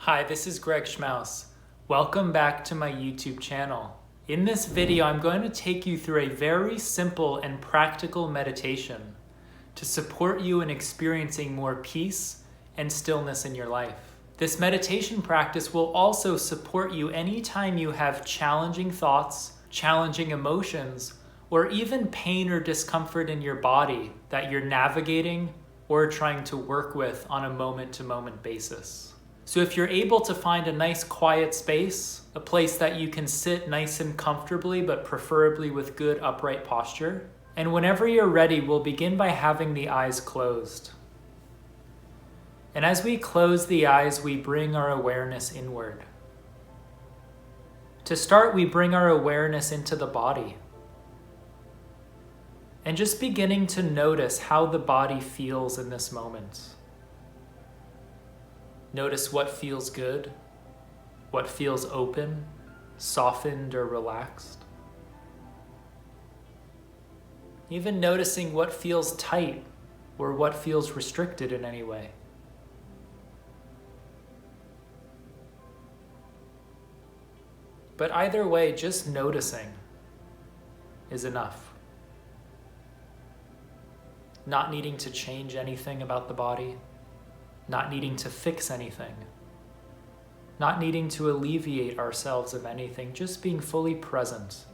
Hi, this is Greg Schmaus. Welcome back to my YouTube channel. In this video, I'm going to take you through a very simple and practical meditation to support you in experiencing more peace and stillness in your life. This meditation practice will also support you anytime you have challenging thoughts, challenging emotions, or even pain or discomfort in your body that you're navigating or trying to work with on a moment-to-moment basis. So if you're able to find a nice quiet space, a place that you can sit nice and comfortably, but preferably with good upright posture, and whenever you're ready, we'll begin by having the eyes closed. And as we close the eyes, we bring our awareness inward. To start, we bring our awareness into the body. And just beginning to notice how the body feels in this moment. Notice what feels good, what feels open, softened, or relaxed. Even noticing what feels tight or what feels restricted in any way. But either way, just noticing is enough. Not needing to change anything about the body. Not needing to fix anything, not needing to alleviate ourselves of anything, just being fully present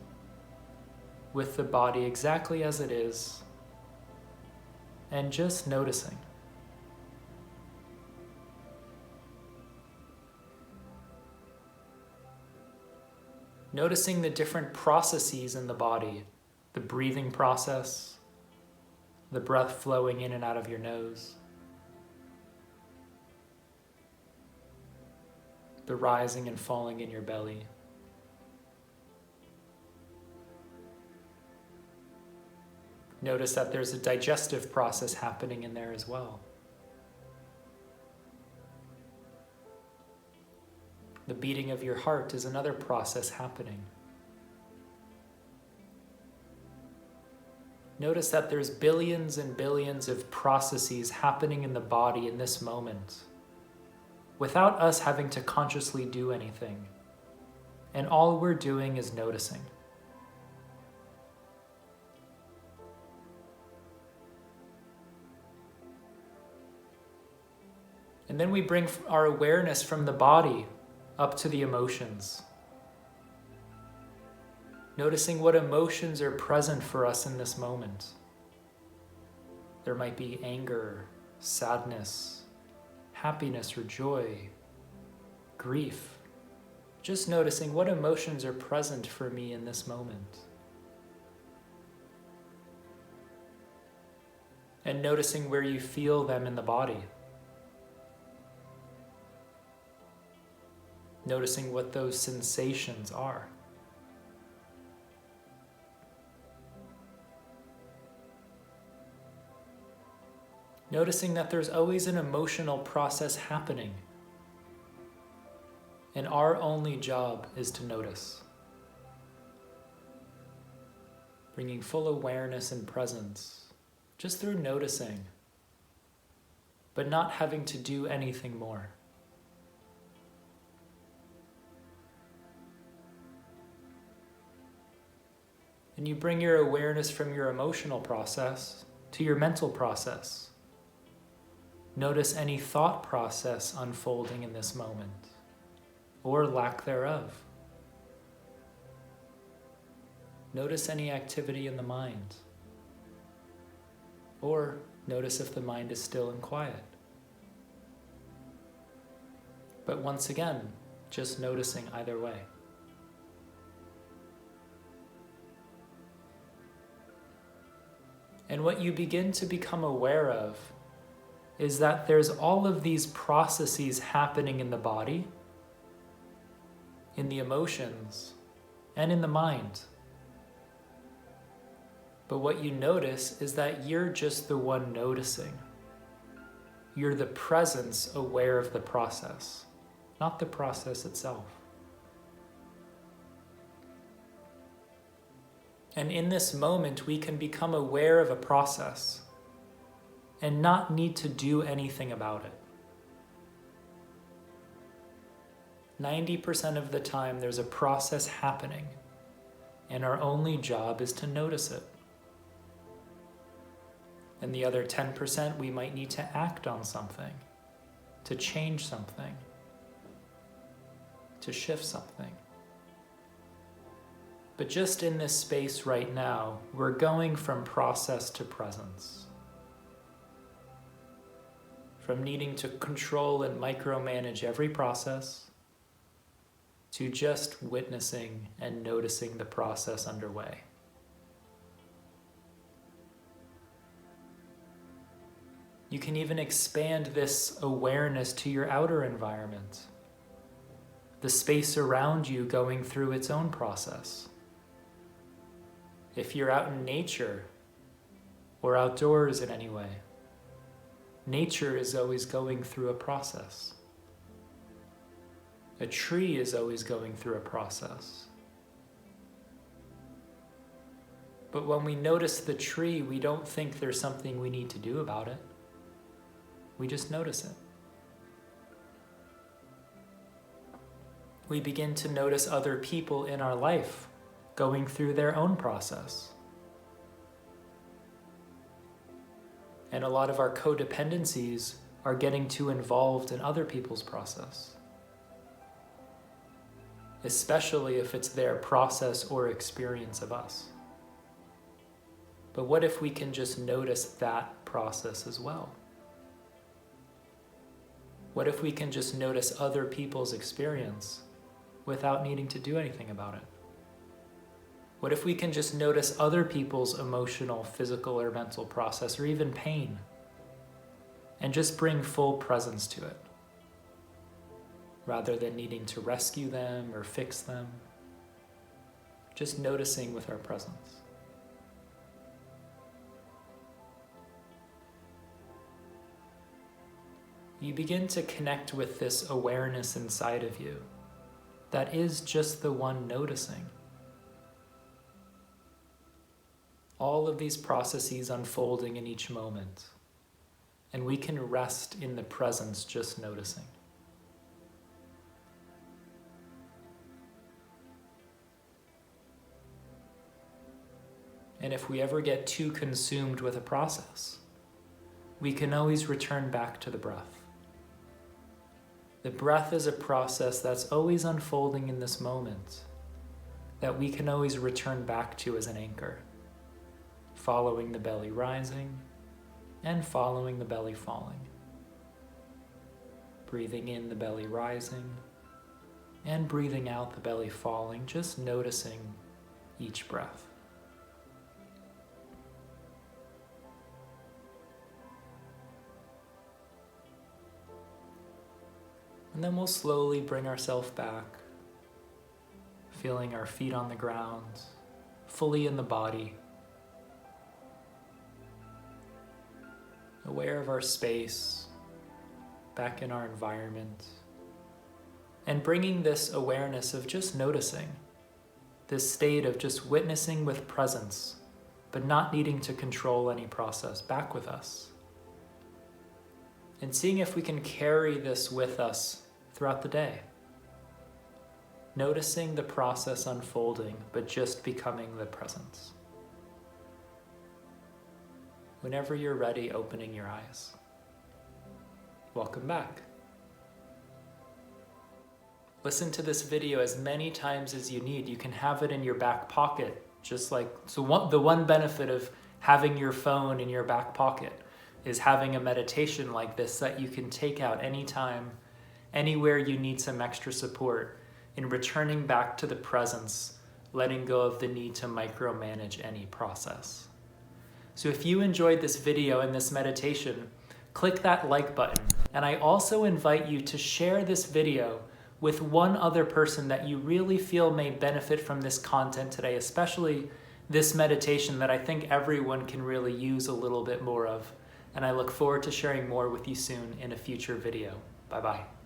with the body exactly as it is, and just noticing. Noticing the different processes in the body, the breathing process, the breath flowing in and out of your nose, the rising and falling in your belly. Notice that there's a digestive process happening in there as well. The beating of your heart is another process happening. Notice that there's billions and billions of processes happening in the body in this moment, without us having to consciously do anything. And all we're doing is noticing. And then we bring our awareness from the body up to the emotions. Noticing what emotions are present for us in this moment. There might be anger, sadness, happiness or joy, grief. Just noticing what emotions are present for me in this moment. And noticing where you feel them in the body. Noticing what those sensations are. Noticing that there's always an emotional process happening. And our only job is to notice. Bringing full awareness and presence, just through noticing, but not having to do anything more. And you bring your awareness from your emotional process to your mental process. Notice any thought process unfolding in this moment, or lack thereof. Notice any activity in the mind, or notice if the mind is still and quiet. But once again, just noticing either way. And what you begin to become aware of is that there's all of these processes happening in the body, in the emotions, and in the mind. But what you notice is that you're just the one noticing. You're the presence aware of the process, not the process itself. And in this moment, we can become aware of a process and not need to do anything about it. 90% of the time there's a process happening, and our only job is to notice it. And the other 10% we might need to act on something, to change something, to shift something. But just in this space right now, we're going from process to presence. From needing to control and micromanage every process, to just witnessing and noticing the process underway. You can even expand this awareness to your outer environment, the space around you going through its own process. If you're out in nature or outdoors in any way, nature is always going through a process. A tree is always going through a process. But when we notice the tree, we don't think there's something we need to do about it. We just notice it. We begin to notice other people in our life going through their own process. And a lot of our codependencies are getting too involved in other people's process, especially if it's their process or experience of us. But what if we can just notice that process as well? What if we can just notice other people's experience without needing to do anything about it? What if we can just notice other people's emotional, physical, or mental process, or even pain, and just bring full presence to it, rather than needing to rescue them or fix them, just noticing with our presence. You begin to connect with this awareness inside of you that is just the one noticing. All of these processes unfolding in each moment, and we can rest in the presence just noticing. And if we ever get too consumed with a process, we can always return back to the breath. The breath is a process that's always unfolding in this moment, that we can always return back to as an anchor, following the belly rising and following the belly falling. Breathing in the belly rising and breathing out the belly falling, just noticing each breath. And then we'll slowly bring ourselves back, feeling our feet on the ground, fully in the body, aware of our space, back in our environment, and bringing this awareness of just noticing, this state of just witnessing with presence, but not needing to control any process, back with us. And seeing if we can carry this with us throughout the day. Noticing the process unfolding, but just becoming the presence. Whenever you're ready, opening your eyes. Welcome back. Listen to this video as many times as you need. You can have it in your back pocket, just like, the one benefit of having your phone in your back pocket is having a meditation like this that you can take out anytime, anywhere you need some extra support in returning back to the presence, letting go of the need to micromanage any process. So if you enjoyed this video and this meditation, click that like button. And I also invite you to share this video with one other person that you really feel may benefit from this content today, especially this meditation that I think everyone can really use a little bit more of. And I look forward to sharing more with you soon in a future video. Bye-bye.